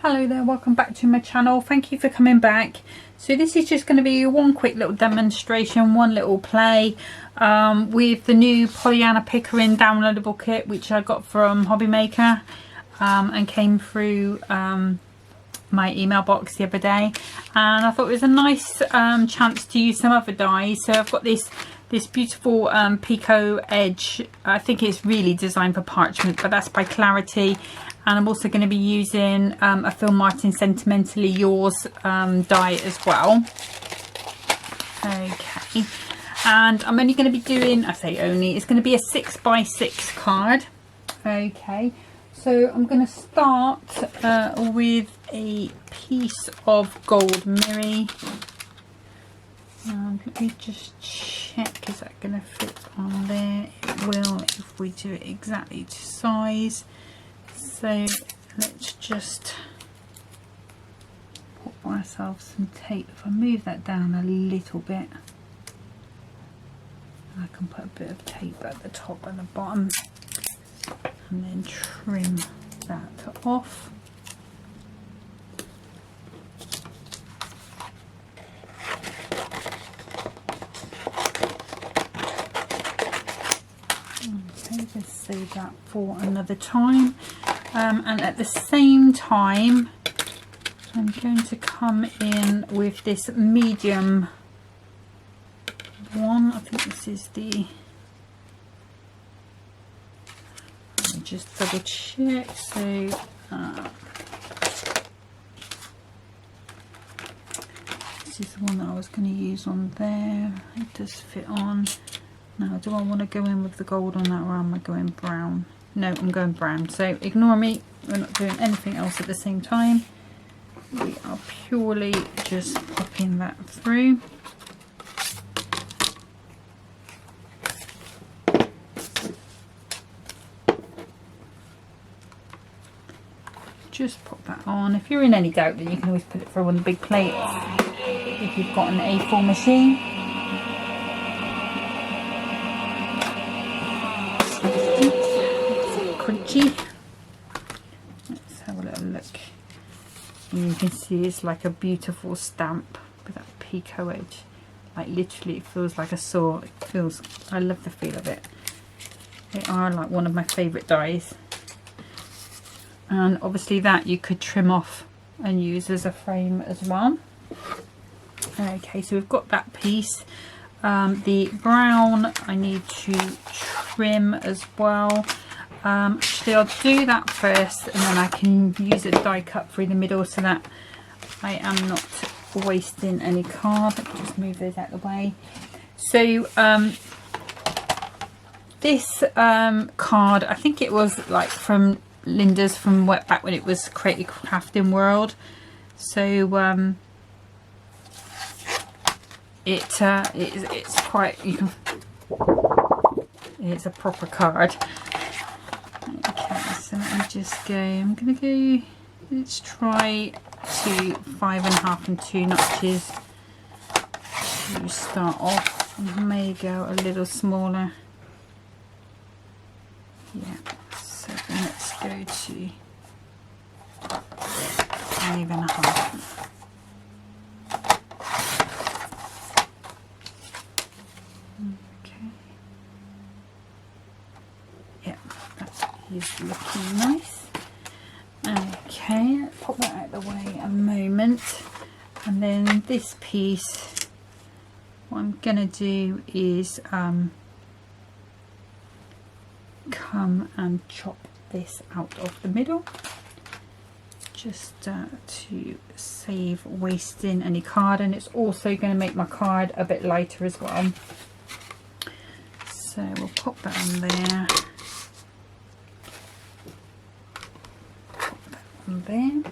Hello there, welcome back to my channel. Thank you for coming back. So this is just going to be one quick little demonstration, one little play with the new Pollyanna Pickering downloadable kit, which I got from Hobby Maker and came through my email box the other day, and I thought it was a nice chance to use some other dies. So I've got this beautiful Pico edge. I think it's really designed for parchment, but that's by Clarity. And I'm also going to be using a Phil Martin Sentimentally Yours die as well. Okay, and I'm only going to be doing, I say only, it's going to be a 6x6 card. Okay, so I'm going to start with a piece of gold mirror. Let me just check, is that going to fit on there? It will if we do it exactly to size. So let's just put ourselves some tape. If I move that down a little bit, I can put a bit of tape at the top and the bottom and then trim that off. Okay, let's save that for another time. And at the same time, I'm going to come in with this medium one. I think this is the, let me just double check. So this is the one that I was going to use on there. It does fit on. Now, do I want to go in with the gold on that, or am I going brown? No, I'm going brown, so ignore me. We're not doing anything else at the same time. We are purely just popping that through. Just pop that on. If you're in any doubt, then you can always put it through on the big plates if you've got an A4 machine. Crunchy. Let's have a little look. And you can see it's like a beautiful stamp with that Pico edge. Like literally, it feels like a saw. It feels, I love the feel of it. They are like one of my favourite dies. And obviously that you could trim off and use as a frame as well. Okay, so we've got that piece. The brown I need to trim as well. Actually, I'll do that first, and then I can use a die cut through the middle so that I am not wasting any card. Let me just move those out of the way. So this card, I think it was like from Linda's from back when it was Creative Crafting World. So it's quite, it's a proper card. Okay, so let me just go, I'm going to go, let's try to 5.5 and 2 notches to start off. I may go a little smaller. Yeah, so let's go to 5.5. Is looking nice. Okay, pop that out of the way a moment, and then this piece, what I'm gonna do is come and chop this out of the middle, just to save wasting any card, and it's also going to make my card a bit lighter as well. So we'll pop that on there. There.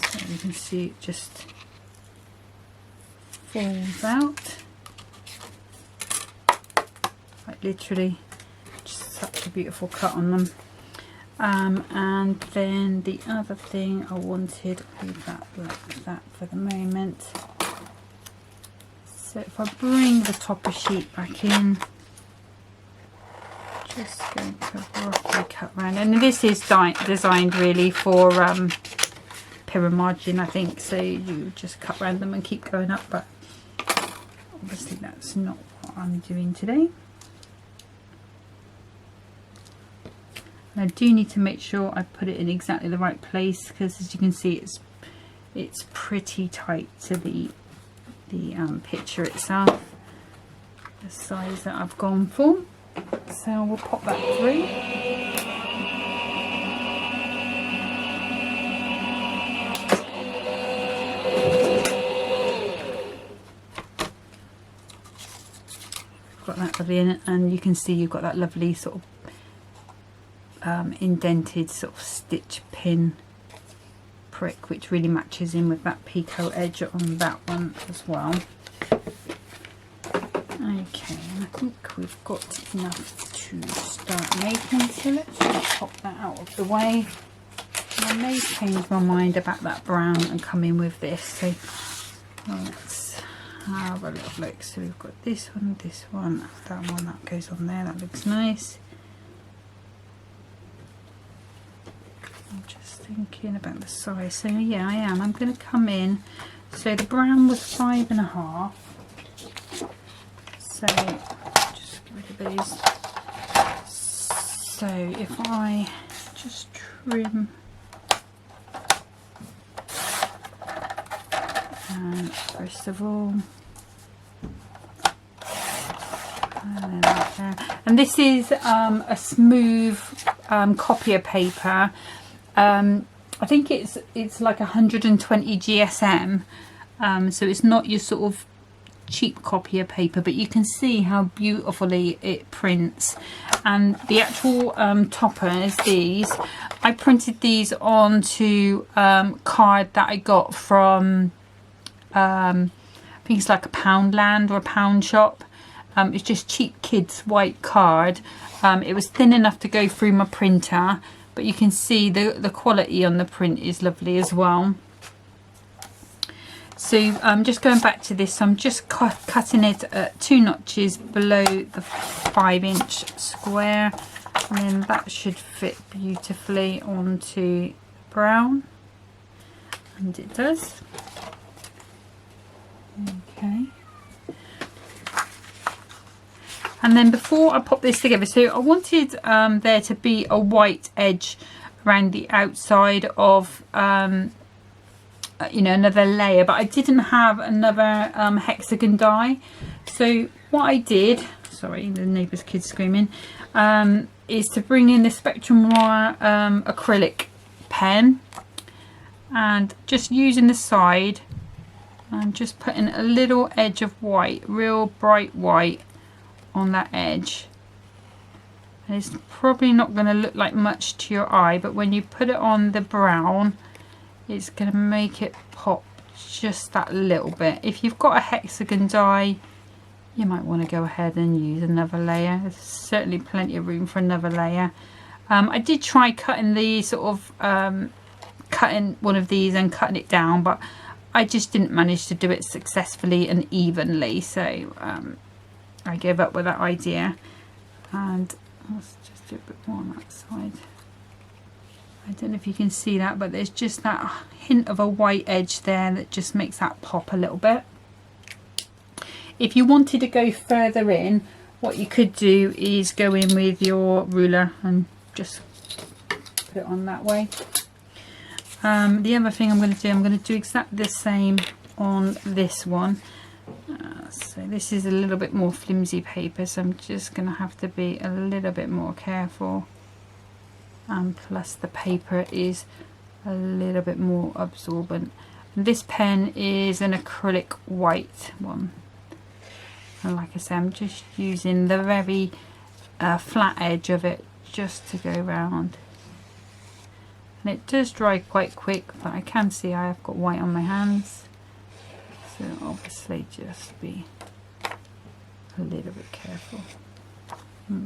So you can see it just falls out. Like literally just such a beautiful cut on them. And then the other thing I wanted, leave that like that for the moment. So if I bring the topper sheet back in, just going to roughly cut around, and this is designed really for pyramid margin, I think, so you just cut around them and keep going up, but obviously that's not what I'm doing today. And I do need to make sure I put it in exactly the right place, because as you can see it's pretty tight to the picture itself, the size that I've gone for. So we'll pop that through. Got that lovely in it, and you can see you've got that lovely sort of indented sort of stitch pin prick, which really matches in with that picot edge on that one as well. Okay, and I think we've got enough to start making, so let's just pop that out of the way. I may change my mind about that brown and come in with this, so let's have a little look. So we've got this one, that one, that goes on there, that looks nice. I'm just thinking about the size, so yeah, I'm going to come in, so the brown was 5.5, so just get rid of these. So if I just trim, and first of all, and this is a smooth copier paper. I think it's like 120 GSM, so it's not your sort of cheap copier paper, but you can see how beautifully it prints. And the actual toppers, these, I printed these onto card that I got from I think it's like a Poundland or a Pound Shop. It's just cheap kids white card. It was thin enough to go through my printer, but you can see the quality on the print is lovely as well. So I'm just going back to this, I'm just cutting it at 2 notches below the 5-inch square, and then that should fit beautifully onto brown, and it does. Okay. And then before I pop this together, so I wanted there to be a white edge around the outside of you know, another layer, but I didn't have another hexagon die. So what I did, sorry, the neighbour's kids screaming, is to bring in the Spectrum Noir acrylic pen, and just using the side and just putting a little edge of white, real bright white on that edge. And it's probably not going to look like much to your eye, but when you put it on the brown, it's going to make it pop just that little bit. If you've got a hexagon die, you might want to go ahead and use another layer. There's certainly plenty of room for another layer. I did try cutting the sort of cutting one of these and cutting it down, but I just didn't manage to do it successfully and evenly, so I gave up with that idea. And let's just do a bit more on that side. I don't know if you can see that, but there's just that hint of a white edge there that just makes that pop a little bit. If you wanted to go further in, what you could do is go in with your ruler and just put it on that way. The other thing I'm going to do exactly the same on this one. So this is a little bit more flimsy paper, so I'm just going to have to be a little bit more careful. And plus the paper is a little bit more absorbent. And this pen is an acrylic white one, and like I say, I'm just using the very flat edge of it just to go round. And it does dry quite quick, but I can see I have got white on my hands, so obviously just be a little bit careful.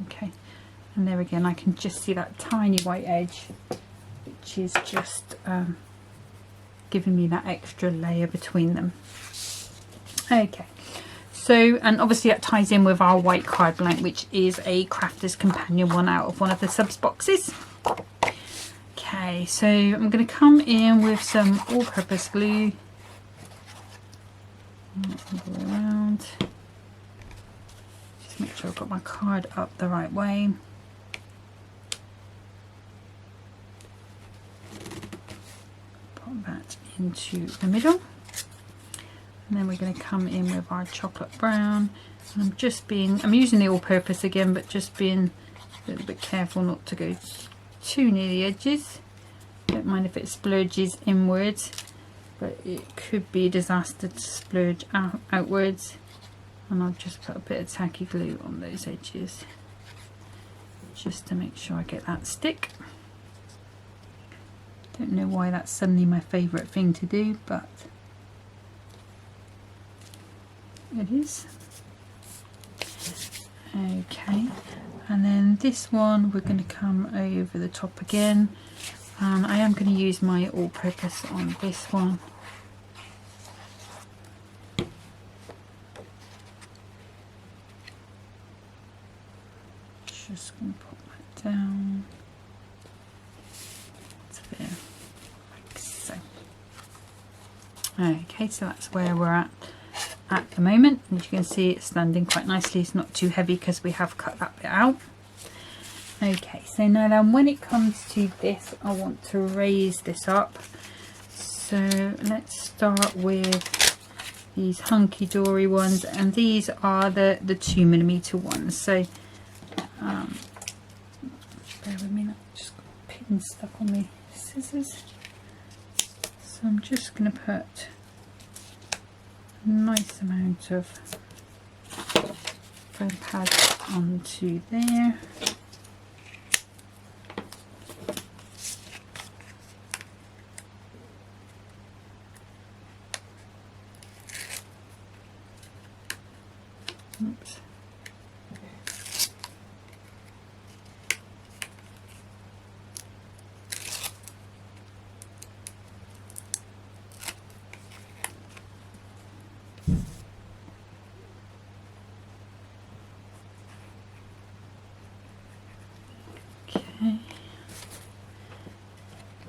Okay. And there again, I can just see that tiny white edge, which is just giving me that extra layer between them. Okay, so, and obviously that ties in with our white card blank, which is a Crafter's Companion one out of one of the subs boxes. Okay, so I'm going to come in with some all-purpose glue. Go around. Just make sure I've got my card up the right way. Put that into the middle. And then we're going to come in with our chocolate brown. And I'm using the all-purpose again, but just being a little bit careful not to go too near the edges. Don't mind if it splurges inwards, but it could be a disaster to splurge outwards. And I'll just put a bit of tacky glue on those edges just to make sure I get that stick. Don't know why that's suddenly my favourite thing to do, but it is. Okay, and then this one we're going to come over the top again, and I am going to use my all-purpose on this one. Just going to put that down there, like so. Okay, so that's where we're at the moment, and as you can see it's standing quite nicely. It's not too heavy because we have cut that bit out. Okay, so now then when it comes to this, I want to raise this up. So let's start with these hunky-dory ones, and these are the 2mm ones. So bear with me, I've just got a pin stuck on my scissors. So I'm just going to put a nice amount of foam pads onto there. Oops. Okay,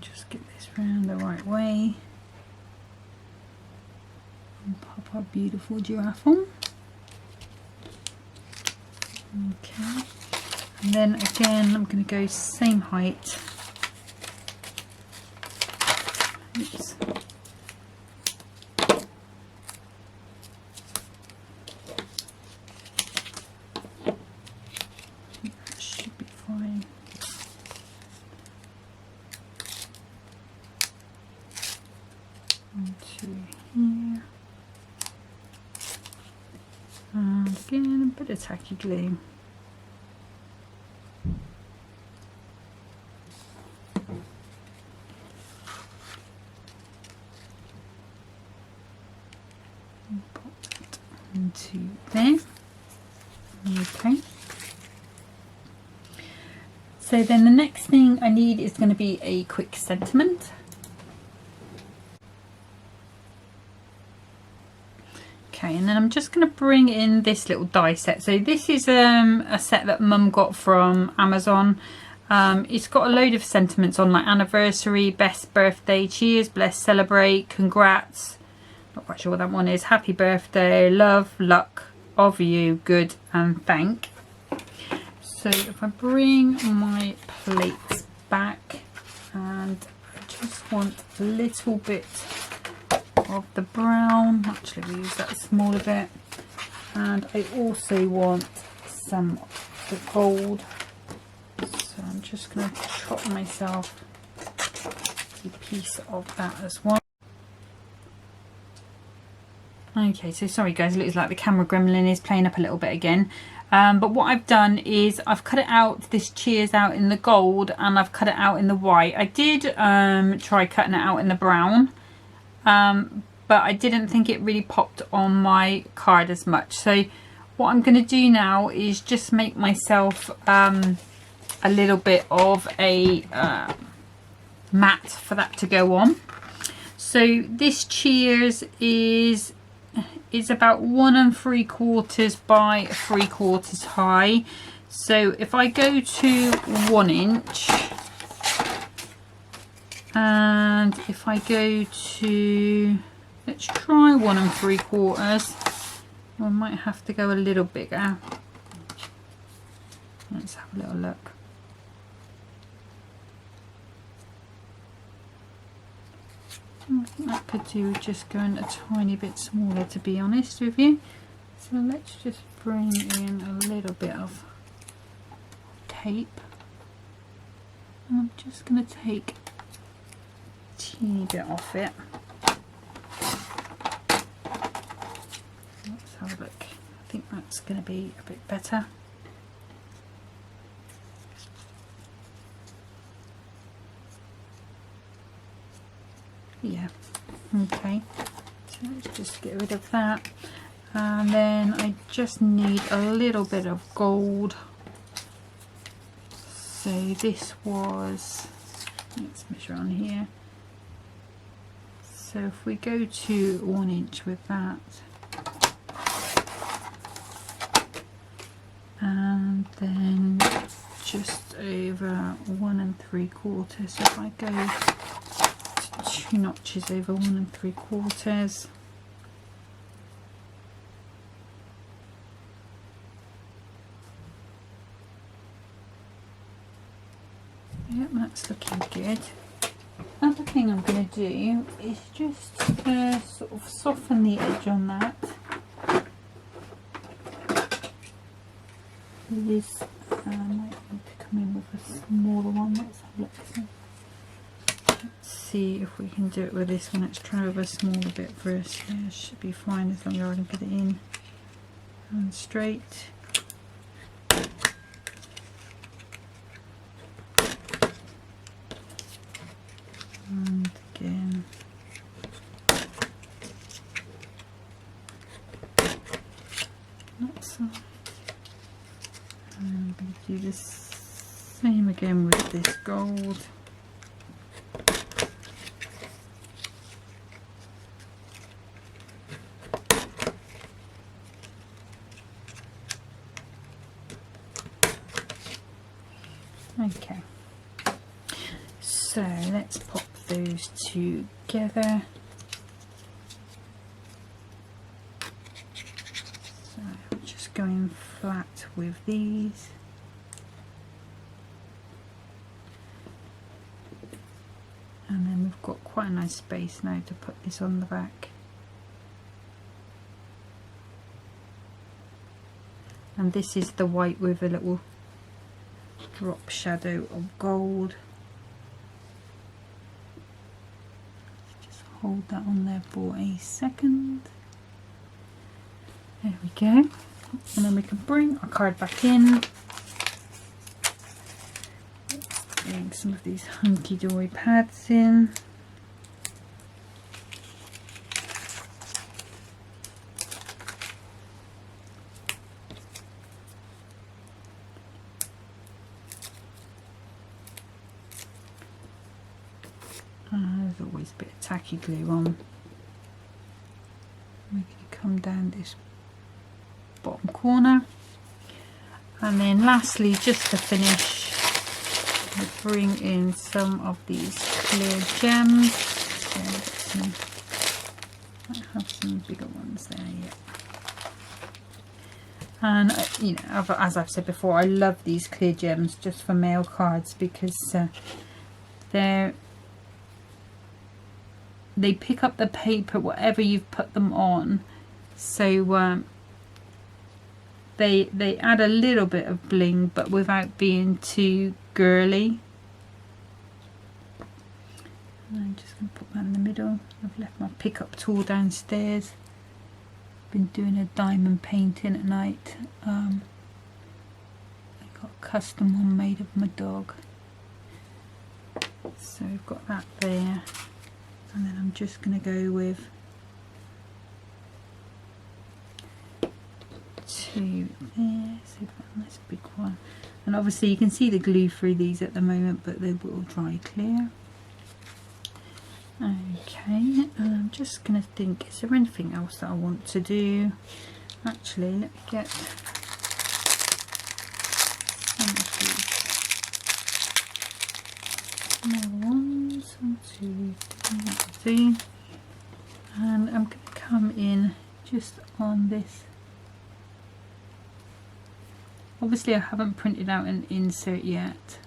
just get this round the right way and pop our beautiful giraffe on. Okay, and then again I'm going to go same height. Oops. That should be fine. Onto here. And again a bit of tacky glue. And pop that into there. Okay. So then the next thing I need is going to be a quick sentiment. Okay, and then I'm just going to bring in this little die set. So this is a set that Mum got from Amazon. It's got a load of sentiments on, like anniversary, best birthday, cheers, bless, celebrate, congrats. Not quite sure what that one is. Happy birthday, love, luck, of you, good, and thank. So if I bring my plates back, and I just want a little bit of the brown, actually we use that smaller bit, and I also want some of the gold, so I'm just going to chop myself a piece of that as well. Okay, so sorry guys, it looks like the camera gremlin is playing up a little bit again, but what I've done is I've cut it out, this cheers out in the gold, and I've cut it out in the white. I did try cutting it out in the brown, but I didn't think it really popped on my card as much. So what I'm going to do now is just make myself a little bit of a mat for that to go on. So this Cheers is about 1 3/4 by 3/4 high. So if I go to 1 inch, and if I go to, let's try 1 3/4, I might have to go a little bigger. Let's have a little look. I think that could do with just going a tiny bit smaller, to be honest with you. So let's just bring in a little bit of tape. And I'm just going to take a teeny bit off it. Let's have a look. I think that's going to be a bit better. Yeah, okay, so let's just get rid of that, and then I just need a little bit of gold. So this was, let's measure on here. So if we go to 1 inch with that, and then just over 1 3/4. So if I go 2 notches over 1 3/4. Yep, that's looking good. Another thing I'm going to do is just sort of soften the edge on that. This might need to come in with a smaller one. Let's have a look. Let's see if we can do it with this one. Let's try with a smaller bit first. Yeah, it should be fine as long as I can get it in and straight. And again. That side. And I'm going to do the same again with this gold. Okay, so let's pop those together. So I'm just going flat with these. And then we've got quite a nice space now to put this on the back. And this is the white with a little drop shadow of gold. Just hold that on there for a second. There we go. And then we can bring our card back in. Bring some of these hunky-dory pads in. There's always a bit of tacky glue on. We can come down this bottom corner, and then lastly, just to finish, we bring in some of these clear gems. So might have some bigger ones there, yeah. And you know, as I've said before, I love these clear gems just for mail cards because they pick up the paper whatever you've put them on, so they add a little bit of bling but without being too girly. And I'm just going to put that in the middle. I've left my pickup tool downstairs. Been doing a diamond painting at night. I got a custom one made of my dog, so we've got that there. And then I'm just going to go with 2 there, so we've got a nice big one. And obviously you can see the glue through these at the moment, but they will dry clear. Okay, and I'm just going to think, is there anything else that I want to do? Actually, let me get some of these small ones. 1, 2, 3. And I'm going to come in just on this. Obviously I haven't printed out an insert yet,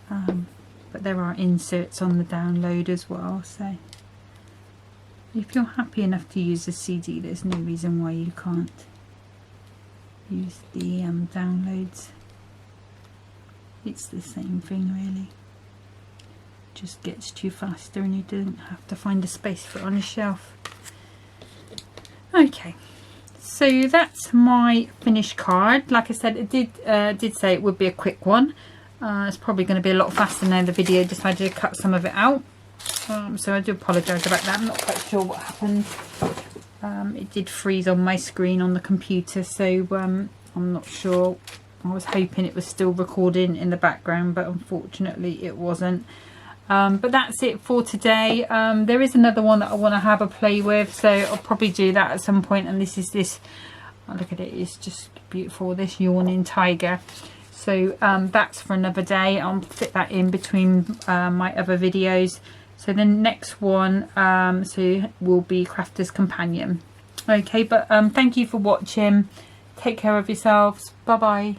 but there are inserts on the download as well, so if you're happy enough to use the CD, there's no reason why you can't use the downloads. It's the same thing really, just gets to you faster and you don't have to find a space for it on a shelf. Okay, so that's my finished card. Like I said, it did say it would be a quick one. It's probably going to be a lot faster now. The video decided to cut some of it out, so I do apologise about that. I'm not quite sure what happened. It did freeze on my screen on the computer, so I'm not sure. I was hoping it was still recording in the background, but unfortunately it wasn't. But that's it for today. There is another one that I want to have a play with, so I'll probably do that at some point. And this is this, oh, look at it, it's just beautiful, this yawning tiger. So that's for another day. I'll fit that in between my other videos. So the next one will be Crafter's Companion. Okay, but thank you for watching. Take care of yourselves. Bye bye.